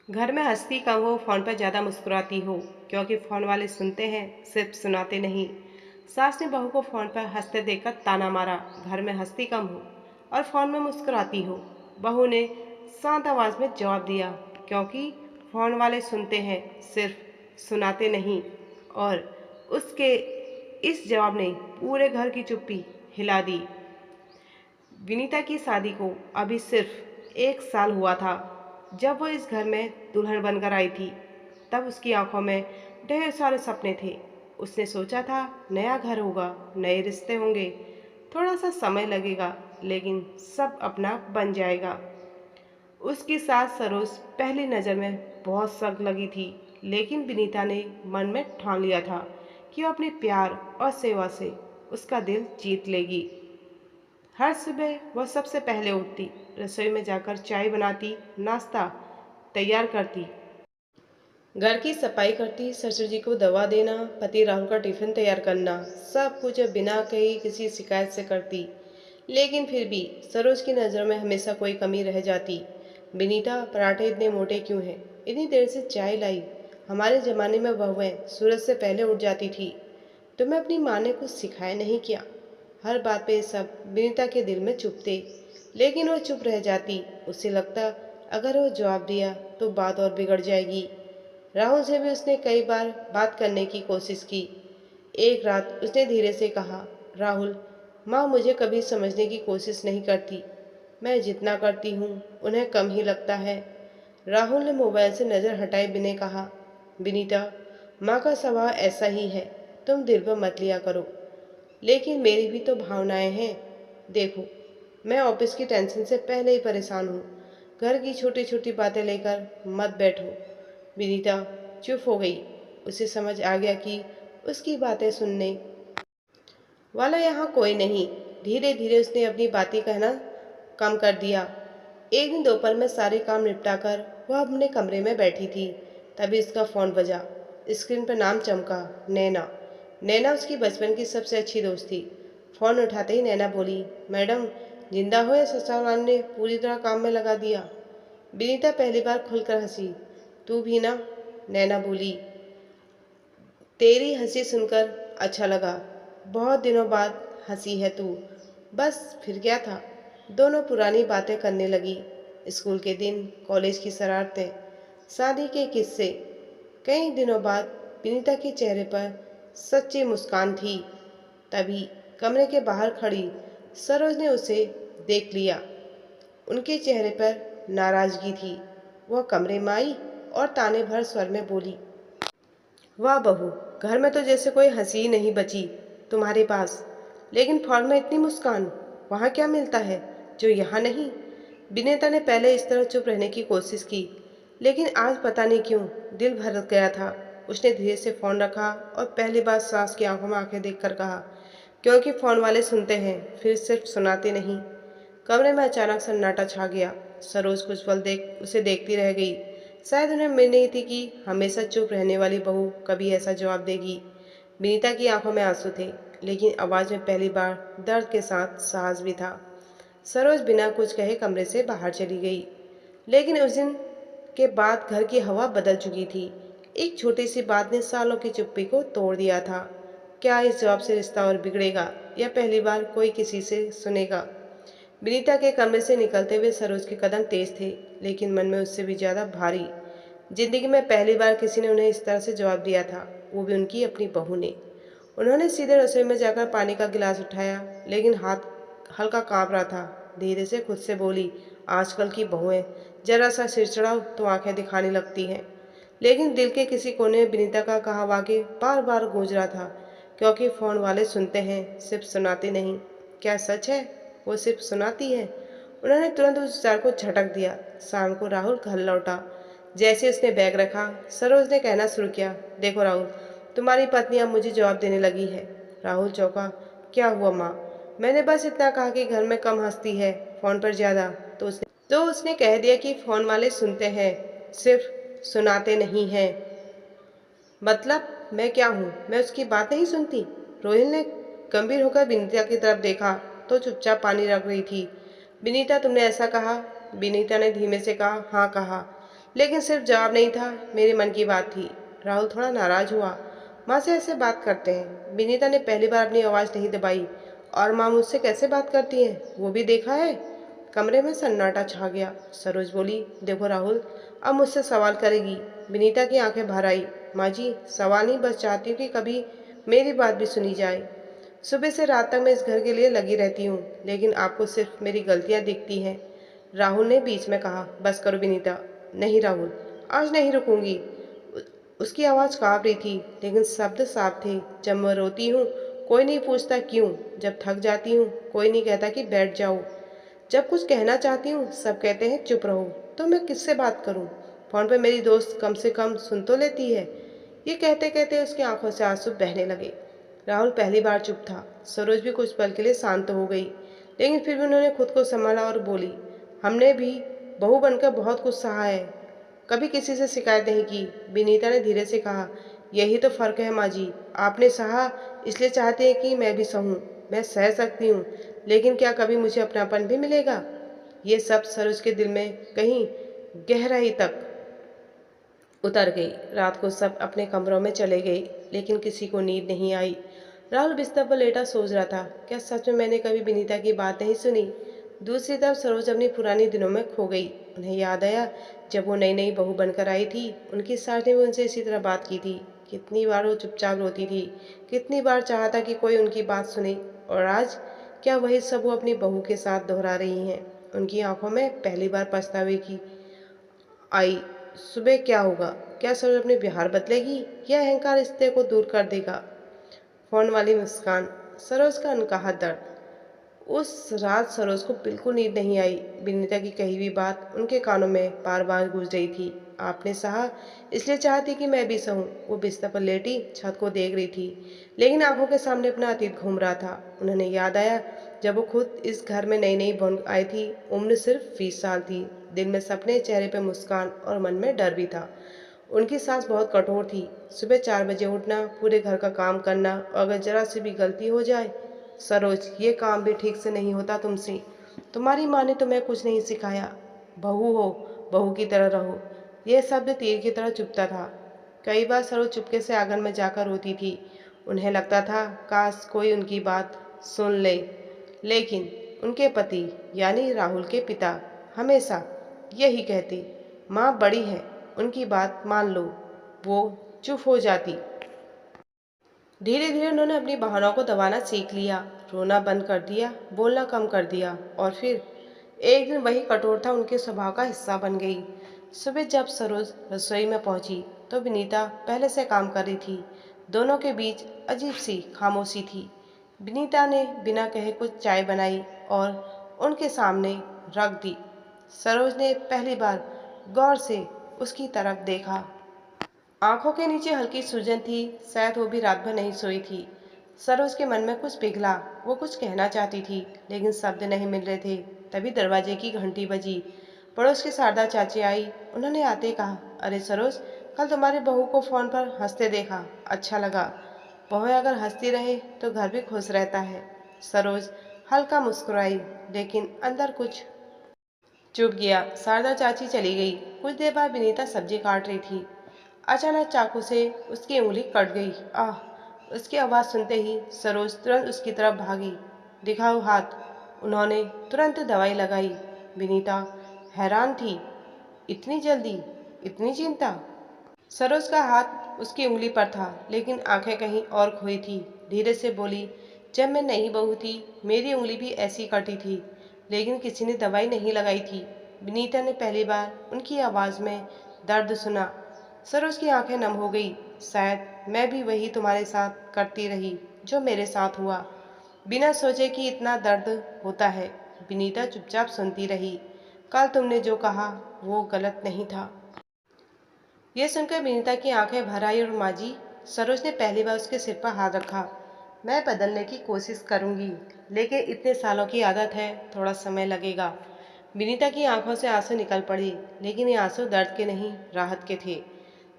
घर में हंसती कम हो, फोन पर ज्यादा मुस्कुराती हो, क्योंकि फोन वाले सुनते हैं, सिर्फ सुनाते नहीं। सास ने बहू को फोन पर हंसते देखकर ताना मारा। घर में हंसती कम हो और फोन में मुस्कुराती हो। बहू ने शांत आवाज में जवाब दिया, क्योंकि फोन वाले सुनते हैं, सिर्फ सुनाते नहीं। और उसके इस जवाब ने पूरे घर की चुप्पी हिला दी। विनीता की शादी को अभी सिर्फ 1 साल हुआ था। जब वो इस घर में दुल्हन बनकर आई थी, तब उसकी आंखों में ढेर सारे सपने थे। उसने सोचा था, नया घर होगा, नए रिश्ते होंगे, थोड़ा सा समय लगेगा, लेकिन सब अपना बन जाएगा। उसकी सास सरोज पहली नज़र में बहुत सख्त लगी थी, लेकिन विनीता ने मन में ठान लिया था कि वो अपने प्यार और सेवा से उसका दिल जीत लेगी। हर सुबह वह सबसे पहले उठती, रसोई में जाकर चाय बनाती, नाश्ता तैयार करती, घर की सफाई करती, ससुर जी को दवा देना, पति राहुल का टिफिन तैयार करना, सब कुछ बिना कही किसी शिकायत से करती। लेकिन फिर भी सरोज की नज़रों में हमेशा कोई कमी रह जाती। विनीता, पराठे इतने मोटे क्यों हैं? इतनी देर से चाय लाई। हमारे ज़माने में बहुएं सूरज से पहले उठ जाती थी। तुम्हें अपनी माँ ने कुछ सिखाया नहीं क्या? हर बात पे सब विनीता के दिल में चुभते, लेकिन वो चुप रह जाती। उसे लगता, अगर वो जवाब दिया तो बात और बिगड़ जाएगी। राहुल से भी उसने कई बार बात करने की कोशिश की। एक रात उसने धीरे से कहा, राहुल, माँ मुझे कभी समझने की कोशिश नहीं करती। मैं जितना करती हूँ उन्हें कम ही लगता है। राहुल ने मोबाइल से नज़र हटाए बिना कहा, विनीता, माँ का स्वभाव ऐसा ही है, तुम दिल पर मत लिया करो। लेकिन मेरी भी तो भावनाएं हैं। देखो, मैं ऑफिस की टेंशन से पहले ही परेशान हूँ। घर की छोटी छोटी बातें लेकर मत बैठो। विनीता चुप हो गई। उसे समझ आ गया कि उसकी बातें सुनने वाला यहाँ कोई नहीं। धीरे धीरे उसने अपनी बातें कहना कम कर दिया। एक दिन दोपहर में सारे काम निपटाकर वह अपने कमरे में बैठी थी, तभी उसका फ़ोन बजा। स्क्रीन पर नाम चमका, नैना। नैना उसकी बचपन की सबसे अच्छी दोस्त थी। फ़ोन उठाते ही नैना बोली, मैडम, जिंदा हो या ससुराल वाले ने पूरी तरह काम में लगा दिया? विनीता पहली बार खुलकर हंसी। तू भी ना? नैना बोली। तेरी हंसी सुनकर अच्छा लगा। बहुत दिनों बाद हंसी है तू। बस फिर क्या था? दोनों पुरानी बातें करने लगी। स्कूल के दिन, कॉलेज की शरारतें, शादी के किस्से। कई दिनों बाद विनीता के चेहरे पर सच्ची मुस्कान थी। तभी कमरे के बाहर खड़ी सरोज ने उसे देख लिया। उनके चेहरे पर नाराजगी थी। वह कमरे में आई और ताने भर स्वर में बोली, वाह बहू, घर में तो जैसे कोई हंसी ही नहीं बची तुम्हारे पास। लेकिन फॉर्म में इतनी मुस्कान, वहाँ क्या मिलता है जो यहाँ नहीं? विनेता ने पहले इस तरह चुप रहने की कोशिश की, लेकिन आज पता नहीं क्यों दिल भर गया था। उसने धीरे से फ़ोन रखा और पहली बार सास की आंखों में आंखें देखकर कहा, क्योंकि फ़ोन वाले सुनते हैं, फिर सिर्फ सुनाते नहीं। कमरे में अचानक सन्नाटा छा गया। सरोज कुछ पल उसे देखती रह गई। शायद उन्हें उम्मीद नहीं थी कि हमेशा चुप रहने वाली बहू कभी ऐसा जवाब देगी। विनीता की आंखों में आंसू थे, लेकिन आवाज़ में पहली बार दर्द के साथ साहस भी था। सरोज बिना कुछ कहे कमरे से बाहर चली गई। लेकिन उस दिन के बाद घर की हवा बदल चुकी थी। एक छोटी सी बात ने सालों की चुप्पी को तोड़ दिया था। क्या इस जवाब से रिश्ता और बिगड़ेगा, या पहली बार कोई किसी से सुनेगा? विनीता के कमरे से निकलते हुए सरोज के कदम तेज थे, लेकिन मन में उससे भी ज़्यादा भारी। जिंदगी में पहली बार किसी ने उन्हें इस तरह से जवाब दिया था, वो भी उनकी अपनी बहू ने। उन्होंने सीधे रसोई में जाकर पानी का गिलास उठाया, लेकिन हाथ हल्का कांप रहा था। धीरे से खुद से बोली, आजकल की बहुएं जरा सा सिर चढ़ाओ तो आंखें दिखाने लगती हैं। लेकिन दिल के किसी कोने में विनीता का कहा वाक्य बार बार गूंज रहा था, क्योंकि फ़ोन वाले सुनते हैं, सिर्फ सुनाते नहीं। क्या सच है वो सिर्फ सुनाती है? उन्होंने तुरंत उस विचार को झटक दिया। शाम को राहुल घर लौटा। जैसे उसने बैग रखा, सरोज ने कहना शुरू किया, देखो राहुल, तुम्हारी पत्नी अब मुझे जवाब देने लगी है। राहुल चौंका, क्या हुआ माँ? मैंने बस इतना कहा कि घर में कम हंसती है, फ़ोन पर ज़्यादा। तो उसने कह दिया कि फ़ोन वाले सुनते हैं, सिर्फ सुनाते नहीं हैं। मतलब मैं क्या हूँ, मैं उसकी बात नहीं सुनती? रोहिल ने गंभीर होकर विनीता की तरफ देखा तो चुपचाप पानी रख रही थी। विनीता, तुमने ऐसा कहा? विनीता ने धीमे से कहा, हाँ कहा, लेकिन सिर्फ जवाब नहीं था, मेरे मन की बात थी। राहुल थोड़ा नाराज हुआ। माँ से ऐसे बात करते हैं? विनीता ने पहली बार अपनी आवाज़ नहीं दबाई। और माँ मुझसे कैसे बात करती हैं, वो भी देखा है? कमरे में सन्नाटा छा गया। सरोज बोली, देखो राहुल, अब मुझसे सवाल करेगी? विनीता की आंखें भर आई। माँ जी, सवाल नहीं, बस चाहती हूँ कि कभी मेरी बात भी सुनी जाए। सुबह से रात तक मैं इस घर के लिए लगी रहती हूँ, लेकिन आपको सिर्फ मेरी गलतियाँ दिखती हैं। राहुल ने बीच में कहा। बस करो विनीता। नहीं राहुल, आज नहीं रुकूंगी। उसकी आवाज़ काँप रही थी, लेकिन शब्द साफ थे। जब मैं रोती हूँ कोई नहीं पूछता क्यों, जब थक जाती हूँ कोई नहीं कहता कि बैठ जाओ, जब कुछ कहना चाहती हूँ सब कहते हैं चुप रहो। तो मैं किससे बात करूँ? फ़ोन पे मेरी दोस्त कम से कम सुन तो लेती है। ये कहते कहते उसकी आंखों से आंसू बहने लगे। राहुल पहली बार चुप था। सरोज भी कुछ पल के लिए शांत हो गई, लेकिन फिर भी उन्होंने खुद को संभाला और बोली, हमने भी बहू बनकर बहुत कुछ सहा है, कभी किसी से शिकायत नहीं की। विनीता ने धीरे से कहा, यही तो फ़र्क है माँ जी, आपने सहा इसलिए चाहते हैं कि मैं भी सहूँ। मैं सह सकती हूँ, लेकिन क्या कभी मुझे अपनापन भी मिलेगा? ये सब सरोज के दिल में कहीं गहराई तक उतर गई। रात को सब अपने कमरों में चले गए, लेकिन किसी को नींद नहीं आई। राहुल बिस्तर पर लेटा सोच रहा था, क्या सच में मैंने कभी विनीता की बात नहीं सुनी? दूसरी तरफ सरोज अपने पुराने दिनों में खो गई। उन्हें याद आया जब वो नई नई बहू बनकर आई थी, उनकी सास ने भी उनसे इसी तरह बात की थी। कितनी बार वो चुपचाप रोती थी, कितनी बार चाहता कि कोई उनकी बात सुने। और आज क्या वही सब वो अपनी बहू के साथ दोहरा रही हैं? उनकी आंखों में पहली बार पछतावे की आई। सुबह क्या होगा? क्या सरोज अपने व्यवहार बदलेगी या अहंकार रिश्ते को दूर कर देगा? फोन वाली मुस्कान, सरोज का अनकहा दर्द। उस रात सरोज को बिल्कुल नींद नहीं आई। विनीता की कही हुई बात उनके कानों में बार बार गूंज रही थी। आपने सहा इसलिए चाहती कि मैं भी सहूँ। वो बिस्तर पर लेटी छत को देख रही थी, लेकिन आंखों के सामने अपना अतीत घूम रहा था। उन्हें याद आया जब वो खुद इस घर में नई नई बन आई थी। उम्र सिर्फ 20 साल थी। दिल में सपने, चेहरे पे मुस्कान और मन में डर भी था। उनकी सास बहुत कठोर थी। सुबह 4 बजे उठना, पूरे घर का काम करना, और अगर जरा सी भी गलती हो जाए, सरोज ये काम भी ठीक से नहीं होता तुमसे। तुम्हारी माँ ने तुम्हें कुछ नहीं सिखाया। बहू हो, बहू की तरह रहो। यह शब्द तीर की तरह चुभता था। कई बार सरोज चुपके से आंगन में जाकर रोती थी। उन्हें लगता था काश कोई उनकी बात सुन ले, लेकिन उनके पति यानी राहुल के पिता हमेशा यही कहते, माँ बड़ी है, उनकी बात मान लो। वो चुप हो जाती। धीरे धीरे उन्होंने अपनी भावनाओं को दबाना सीख लिया, रोना बंद कर दिया, बोलना कम कर दिया, और फिर एक दिन वही कठोरता उनके स्वभाव का हिस्सा बन गई। सुबह जब सरोज रसोई में पहुंची तो विनीता पहले से काम कर रही थी। दोनों के बीच अजीब सी खामोशी थी। विनीता ने बिना कहे कुछ चाय बनाई और उनके सामने रख दी। सरोज ने पहली बार गौर से उसकी तरफ देखा। आंखों के नीचे हल्की सूजन थी, शायद वो भी रात भर नहीं सोई थी। सरोज के मन में कुछ पिघला। वो कुछ कहना चाहती थी, लेकिन शब्द नहीं मिल रहे थे। तभी दरवाजे की घंटी बजी। पड़ोस की शारदा चाची आई। उन्होंने आते कहा, अरे सरोज, कल तुम्हारी बहू को फोन पर हंसते देखा, अच्छा लगा। बहू अगर हंसती रहे तो घर भी खुश रहता है। सरोज हल्का मुस्कुराई, लेकिन अंदर कुछ चुप गया। शारदा चाची चली गई। कुछ देर बाद विनीता सब्जी काट रही थी। अचानक चाकू से उसकी उंगली कट गई। आह! उसकी आवाज़ सुनते ही सरोज तुरंत उसकी तरफ भागी। दिखाओ हाथ। उन्होंने तुरंत दवाई लगाई। विनीता हैरान थी। इतनी जल्दी, इतनी चिंता? सरोज का हाथ उसकी उंगली पर था, लेकिन आंखें कहीं और खोई थी। धीरे से बोली, जब मैं नई बहू थी मेरी उंगली भी ऐसी कटी थी, लेकिन किसी ने दवाई नहीं लगाई थी। विनीता ने पहली बार उनकी आवाज़ में दर्द सुना। सरोज की आंखें नम हो गई। शायद मैं भी वही तुम्हारे साथ करती रही जो मेरे साथ हुआ, बिना सोचे कि इतना दर्द होता है। विनीता चुपचाप सुनती रही। कल तुमने जो कहा वो गलत नहीं था। यह सुनकर विनीता की आंखें भर आई। और माँ जी, सरोज ने पहली बार उसके सिर पर हाथ रखा। मैं बदलने की कोशिश करूंगी, लेकिन इतने सालों की आदत है, थोड़ा समय लगेगा। विनीता की आंखों से आंसू निकल पड़े, लेकिन ये आंसू दर्द के नहीं, राहत के थे।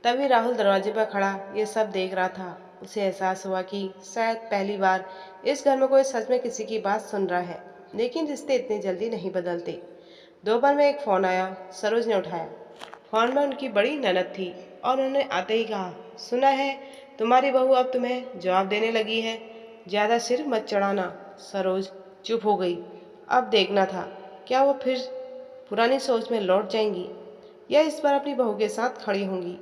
तभी राहुल दरवाजे पर खड़ा ये सब देख रहा था। उसे एहसास हुआ कि शायद पहली बार इस घर में कोई सच में किसी की बात सुन रहा है। लेकिन रिश्ते इतनी जल्दी नहीं बदलते। दोपहर में एक फ़ोन आया। सरोज ने उठाया। फोन में उनकी बड़ी ननद थी और उन्होंने आते ही कहा, सुना है तुम्हारी बहू अब तुम्हें जवाब देने लगी है, ज़्यादा सिर मत चढ़ाना। सरोज चुप हो गई। अब देखना था क्या वो फिर पुरानी सोच में लौट जाएंगी या इस बार अपनी बहू के साथ खड़ी होंगी।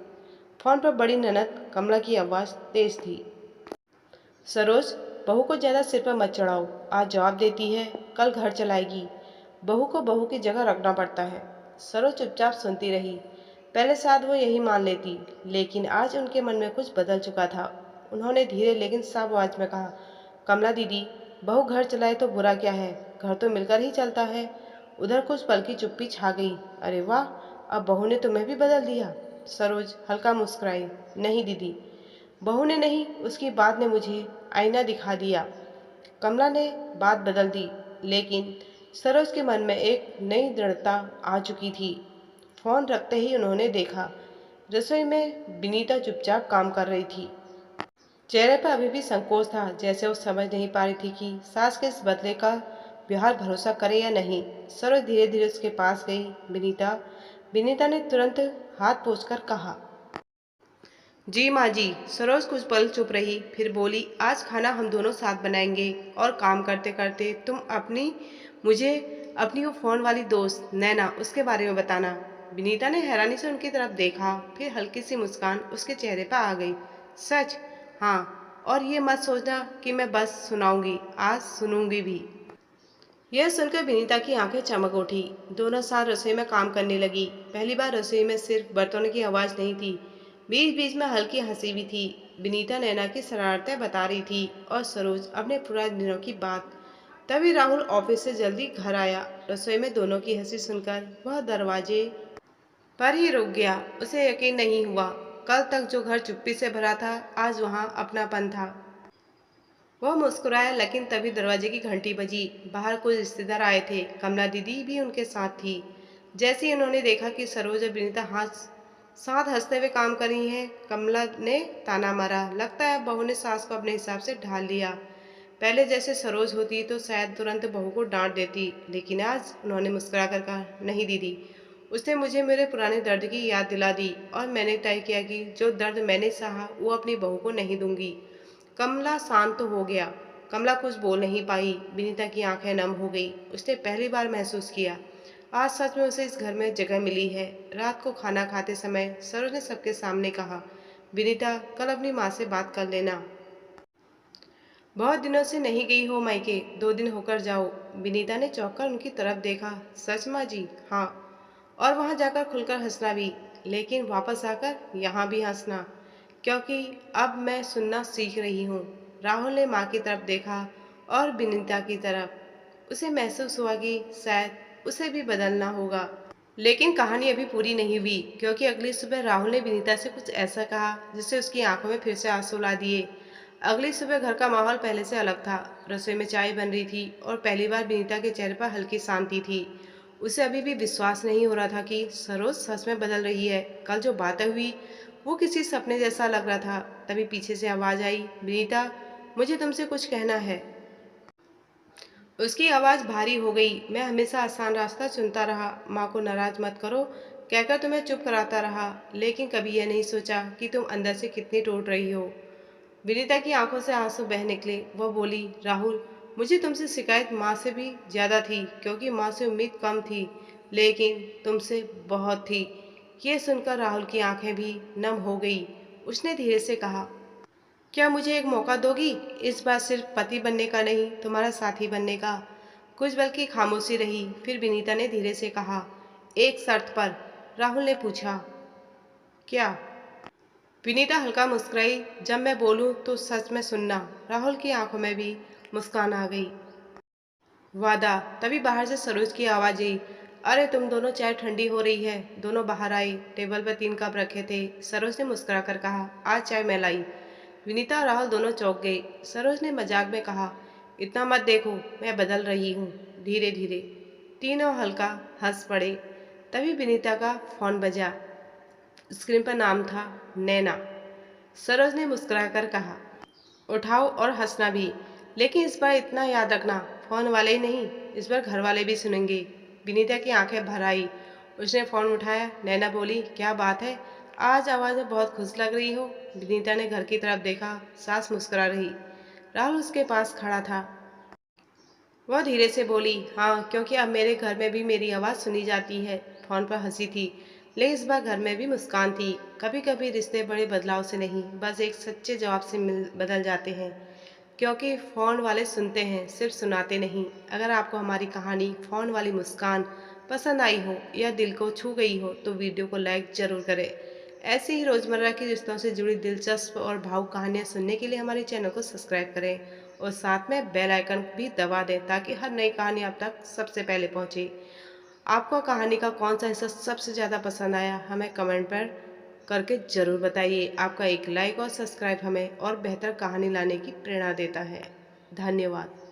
फोन पर बड़ी ननद कमला की आवाज़ तेज थी, सरोज बहू को ज़्यादा सिर पर मत चढ़ाओ, आज जवाब देती है कल घर चलाएगी। बहू को बहू की जगह रखना पड़ता है। सरोज चुपचाप सुनती रही। पहले शायद वो यही मान लेती, लेकिन आज उनके मन में कुछ बदल चुका था। उन्होंने धीरे लेकिन साफ आवाज में कहा, कमला दीदी, बहू घर चलाए तो बुरा क्या है, घर तो मिलकर ही चलता है। उधर कुछ पल की चुप्पी छा गई। अरे वाह, अब बहू ने तुम्हें भी बदल दिया। सरोज हल्का मुस्कुराई, नहीं दीदी, बहू ने नहीं, उसकी बात ने मुझे आईना दिखा दिया। कमला ने बात बदल दी, लेकिन सरोज के मन में एक नई दृढ़ता आ चुकी थी। फोन रखते ही उन्होंने देखा, रसोई में विनीता चुपचाप काम कर रही थी। चेहरे पर अभी भी संकोच था, जैसे वो समझ नहीं पा रही थी कि सास के इस बदले का व्यवहार भरोसा करे या नहीं। सरोज धीरे धीरे उसके पास गई। विनीता। विनीता ने तुरंत हाथ पोंछकर कहा, जी माँ जी। सरोज कुछ पल चुप रही, फिर बोली, आज खाना हम दोनों साथ बनाएंगे और काम करते करते तुम मुझे अपनी वो फोन वाली दोस्त नैना, उसके बारे में बताना। विनीता ने हैरानी से उनकी तरफ देखा, फिर हल्की सी मुस्कान उसके चेहरे पर आ गई। सच? हाँ, और ये मत सोचना कि मैं बस सुनाऊंगी, आज सुनूंगी भी। यह सुनकर विनीता की आंखें चमक उठी। दोनों साथ रसोई में काम करने लगी। पहली बार रसोई में सिर्फ बर्तनों की आवाज़ नहीं थी, बीच बीच में हल्की हंसी भी थी। विनीता नैना की शरारतें बता रही थी और सरोज अपने पुराने दिनों की बात। तभी राहुल ऑफिस से जल्दी घर आया। रसोई में दोनों की हंसी सुनकर वह दरवाजे पर ही रुक गया। उसे यकीन नहीं हुआ, कल तक जो घर चुप्पी से भरा था, आज वहाँ अपनापन था। वह मुस्कुराया, लेकिन तभी दरवाजे की घंटी बजी। बाहर कुछ रिश्तेदार आए थे। कमला दीदी भी उनके साथ थी। जैसे ही उन्होंने देखा कि सरोज और विनीता साथ हंसते हुए काम कर रही हैं, कमला ने ताना मारा, लगता है बहू ने सास को अपने हिसाब से ढाल लिया। पहले जैसे सरोज होती तो शायद तुरंत बहू को डांट देती, लेकिन आज उन्होंने मुस्कुरा कर कहा, नहीं दीदी, उसने मुझे मेरे पुराने दर्द की याद दिला दी और मैंने तय किया कि जो दर्द मैंने सहा वो अपनी बहू को नहीं दूंगी। कमला शांत हो गया। कमला कुछ बोल नहीं पाई। विनीता की आंखें नम हो गई। उसने पहली बार महसूस किया, आज सच में उसे इस घर में जगह मिली है। रात को खाना खाते समय सरोज ने सबके सामने कहा, विनीता, कल अपनी माँ से बात कर लेना। बहुत दिनों से नहीं गई हो मायके, 2 दिन होकर जाओ। विनीता ने चौंक कर उनकी तरफ देखा। सच माँ जी? हाँ, और वहाँ जाकर खुलकर हंसना भी, लेकिन वापस आकर यहाँ भी हंसना, क्योंकि अब मैं सुनना सीख रही हूँ। राहुल ने माँ की तरफ देखा और विनीता की तरफ। उसे महसूस हुआ कि शायद उसे भी बदलना होगा। लेकिन कहानी अभी पूरी नहीं हुई, क्योंकि अगली सुबह राहुल ने विनीता से कुछ ऐसा कहा जिससे उसकी आंखों में फिर से आंसू ला दिए। अगली सुबह घर का माहौल पहले से अलग था। रसोई में चाय बन रही थी और पहली बार विनीता के चेहरे पर हल्की शांति थी। उसे अभी भी विश्वास नहीं हो रहा था कि सरोज सच में बदल रही है। कल जो बातें हुई वो किसी सपने जैसा लग रहा था। तभी पीछे से आवाज आई, विनीता, मुझे तुमसे कुछ कहना है। उसकी आवाज़ भारी हो गई। मैं हमेशा आसान रास्ता चुनता रहा, माँ को नाराज मत करो कहकर तुम्हें चुप कराता रहा, लेकिन कभी यह नहीं सोचा कि तुम अंदर से कितनी टूट रही हो। विनीता की आंखों से आंसू बह निकले। वह बोली, राहुल, मुझे तुमसे शिकायत माँ से भी ज़्यादा थी, क्योंकि माँ से उम्मीद कम थी, लेकिन तुमसे बहुत थी। ये सुनकर राहुल की आंखें भी नम हो गई। उसने धीरे से कहा, क्या मुझे एक मौका दोगी? इस बार सिर्फ पति बनने का नहीं, तुम्हारा साथी बनने का। कुछ पल की खामोशी रही, फिर विनीता ने धीरे से कहा, एक शर्त पर। राहुल ने पूछा, क्या? विनीता हल्का मुस्कुराई, जब मैं बोलूं तो सच में सुनना। राहुल की आंखों में भी मुस्कान आ गई। वादा। तभी बाहर से सरोज की आवाज आई, अरे तुम दोनों, चाय ठंडी हो रही है। दोनों बाहर आए। टेबल पर 3 कप रखे थे। सरोज ने मुस्कुरा कर कहा, आज चाय मैं लाई। विनीता और राहुल दोनों चौंक गए। सरोज ने मजाक में कहा, इतना मत देखो, मैं बदल रही हूँ धीरे धीरे। तीनों हल्का हंस पड़े। तभी विनीता का फोन बजा। स्क्रीन पर नाम था नैना। सरोज ने मुस्कुराकर कहा, उठाओ और हंसना भी, लेकिन इस बार इतना याद रखना, फोन वाले ही नहीं, इस बार घर वाले भी सुनेंगे। विनीता की आंखें भर आई। उसने फ़ोन उठाया। नैना बोली, क्या बात है, आज आवाज़ में बहुत खुश लग रही हो। विनीता ने घर की तरफ देखा। सास मुस्कुरा रही। राहुल उसके पास खड़ा था। वह धीरे से बोली, हाँ, क्योंकि अब मेरे घर में भी मेरी आवाज़ सुनी जाती है। फ़ोन पर हंसी थी, लेकिन इस बार घर में भी मुस्कान थी। कभी कभी रिश्ते बड़े बदलाव से नहीं, बस एक सच्चे जवाब से बदल जाते हैं, क्योंकि फ़ोन वाले सुनते हैं, सिर्फ सुनाते नहीं। अगर आपको हमारी कहानी फ़ोन वाली मुस्कान पसंद आई हो या दिल को छू गई हो तो वीडियो को लाइक ज़रूर करें। ऐसे ही रोज़मर्रा की रिश्तों से जुड़ी दिलचस्प और भावुक कहानियाँ सुनने के लिए हमारे चैनल को सब्सक्राइब करें और साथ में बेल आइकन भी दबा दें ताकि हर नई कहानी आप तक सबसे पहले पहुँचे। आपको कहानी का कौन सा हिस्सा सबसे ज़्यादा पसंद आया, हमें कमेंट पर करके ज़रूर बताइए। आपका एक लाइक और सब्सक्राइब हमें और बेहतर कहानी लाने की प्रेरणा देता है। धन्यवाद।